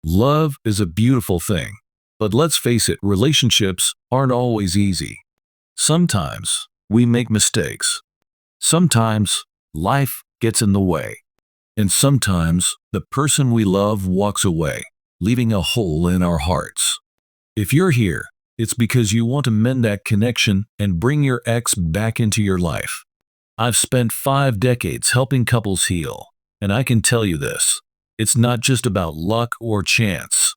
Love is a beautiful thing, but let's face it, relationships aren't always easy. Sometimes we make mistakes. Sometimes life gets in the way. And sometimes the person we love walks away, leaving a hole in our hearts. If you're here, it's because you want to mend that connection and bring your ex back into your life. I've spent 5 decades helping couples heal, and I can tell you this. It's not just about luck or chance.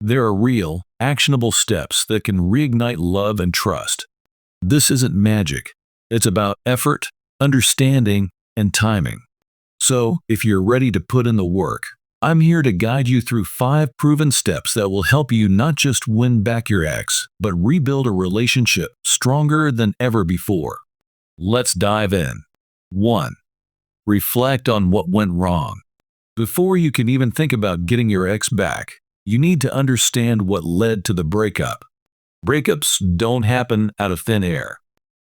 There are real, actionable steps that can reignite love and trust. This isn't magic. It's about effort, understanding, and timing. So, if you're ready to put in the work, I'm here to guide you through 5 proven steps that will help you not just win back your ex, but rebuild a relationship stronger than ever before. Let's dive in. 1. Reflect on what went wrong. Before you can even think about getting your ex back, you need to understand what led to the breakup. Breakups don't happen out of thin air.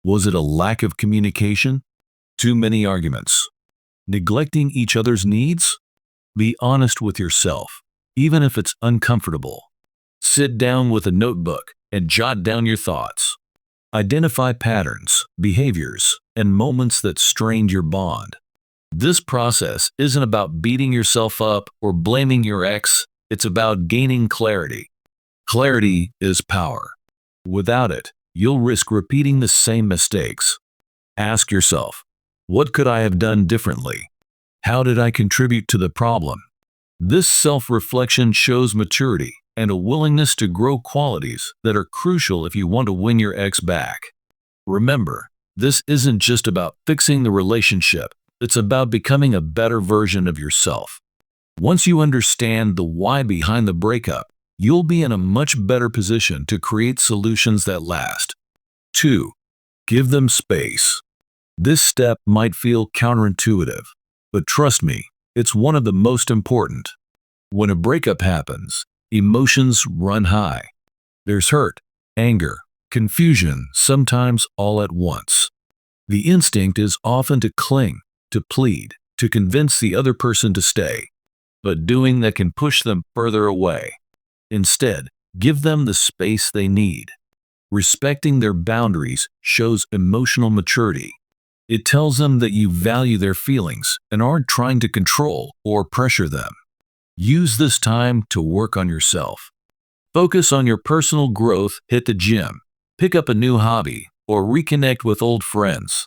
Was it a lack of communication? Too many arguments? Neglecting each other's needs? Be honest with yourself, even if it's uncomfortable. Sit down with a notebook and jot down your thoughts. Identify patterns, behaviors, and moments that strained your bond. This process isn't about beating yourself up or blaming your ex, it's about gaining clarity. Clarity is power. Without it, you'll risk repeating the same mistakes. Ask yourself, what could I have done differently? How did I contribute to the problem? This self-reflection shows maturity and a willingness to grow, qualities that are crucial if you want to win your ex back. Remember, this isn't just about fixing the relationship, it's about becoming a better version of yourself. Once you understand the why behind the breakup, you'll be in a much better position to create solutions that last. 2. Give them space. This step might feel counterintuitive, but trust me, it's one of the most important. When a breakup happens, emotions run high. There's hurt, anger, confusion, sometimes all at once. The instinct is often to cling, to plead, to convince the other person to stay. But doing that can push them further away. Instead, give them the space they need. Respecting their boundaries shows emotional maturity. It tells them that you value their feelings and aren't trying to control or pressure them. Use this time to work on yourself. Focus on your personal growth, hit the gym, pick up a new hobby, or reconnect with old friends.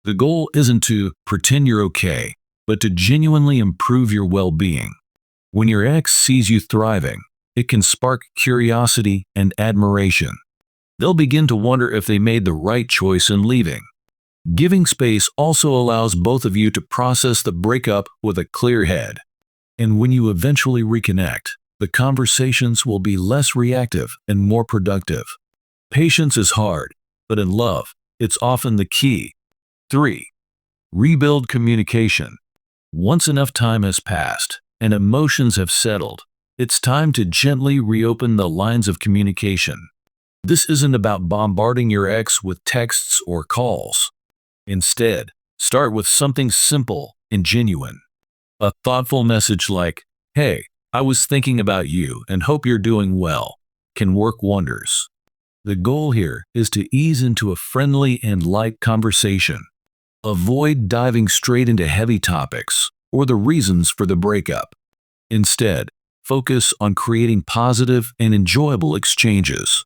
The goal isn't to pretend you're okay, but to genuinely improve your well-being. When your ex sees you thriving, it can spark curiosity and admiration. They'll begin to wonder if they made the right choice in leaving. Giving space also allows both of you to process the breakup with a clear head. And when you eventually reconnect, the conversations will be less reactive and more productive. Patience is hard, but in love, it's often the key. 3. Rebuild communication. Once enough time has passed and emotions have settled, it's time to gently reopen the lines of communication. This isn't about bombarding your ex with texts or calls. Instead, start with something simple and genuine. A thoughtful message like, "Hey, I was thinking about you and hope you're doing well," can work wonders. The goal here is to ease into a friendly and light conversation. Avoid diving straight into heavy topics or the reasons for the breakup. Instead, focus on creating positive and enjoyable exchanges.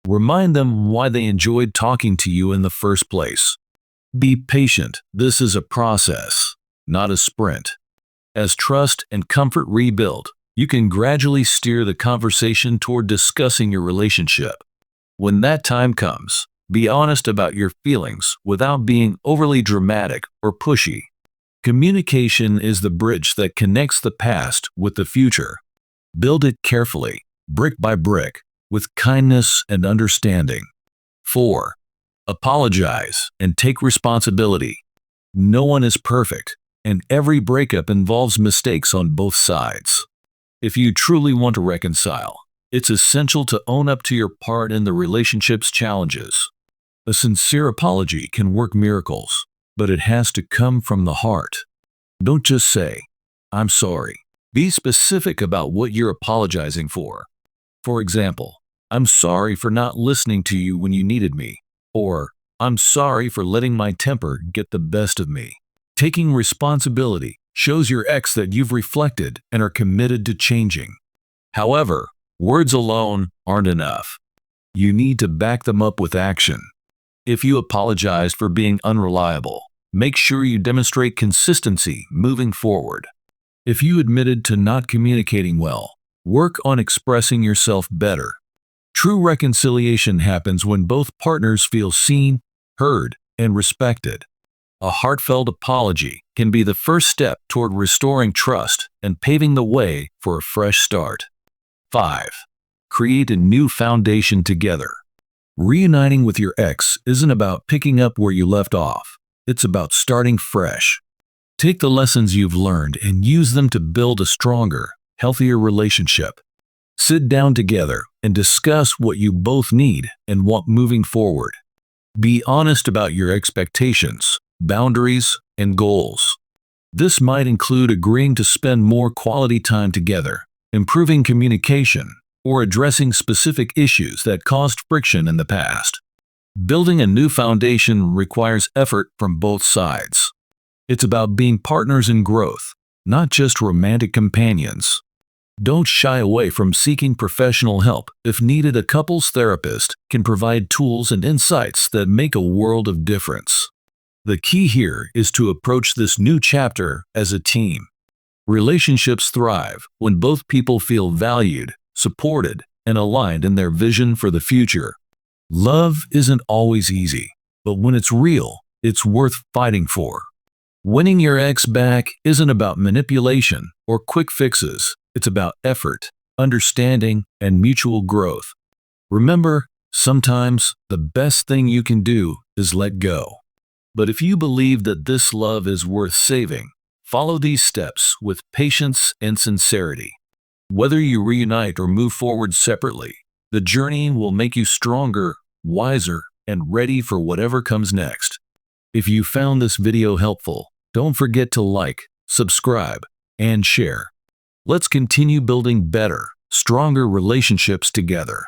Remind them why they enjoyed talking to you in the first place. Be patient. This is a process, not a sprint. As trust and comfort rebuild, you can gradually steer the conversation toward discussing your relationship. When that time comes, be honest about your feelings without being overly dramatic or pushy. Communication is the bridge that connects the past with the future. Build it carefully, brick by brick, with kindness and understanding. 4. Apologize and take responsibility. No one is perfect, and every breakup involves mistakes on both sides. If you truly want to reconcile, it's essential to own up to your part in the relationship's challenges. A sincere apology can work miracles, but it has to come from the heart. Don't just say, "I'm sorry." Be specific about what you're apologizing for. For example, I'm sorry for not listening to you when you needed me, or I'm sorry for letting my temper get the best of me. Taking responsibility shows your ex that you've reflected and are committed to changing. However, words alone aren't enough. You need to back them up with action. If you apologized for being unreliable, make sure you demonstrate consistency moving forward. If you admitted to not communicating well, work on expressing yourself better. True reconciliation happens when both partners feel seen, heard, and respected. A heartfelt apology can be the first step toward restoring trust and paving the way for a fresh start. 5. Create a new foundation together. Reuniting with your ex isn't about picking up where you left off. It's about starting fresh. Take the lessons you've learned and use them to build a stronger, healthier relationship. Sit down together and discuss what you both need and want moving forward. Be honest about your expectations, boundaries, and goals. This might include agreeing to spend more quality time together, improving communication, or addressing specific issues that caused friction in the past. Building a new foundation requires effort from both sides. It's about being partners in growth, not just romantic companions. Don't shy away from seeking professional help. If needed, a couples therapist can provide tools and insights that make a world of difference. The key here is to approach this new chapter as a team. Relationships thrive when both people feel valued, supported, and aligned in their vision for the future. Love isn't always easy, but when it's real, it's worth fighting for. Winning your ex back isn't about manipulation or quick fixes. It's about effort, understanding, and mutual growth. Remember, sometimes the best thing you can do is let go. But if you believe that this love is worth saving, follow these steps with patience and sincerity. Whether you reunite or move forward separately, the journey will make you stronger, wiser, and ready for whatever comes next. If you found this video helpful, don't forget to like, subscribe, and share. Let's continue building better, stronger relationships together.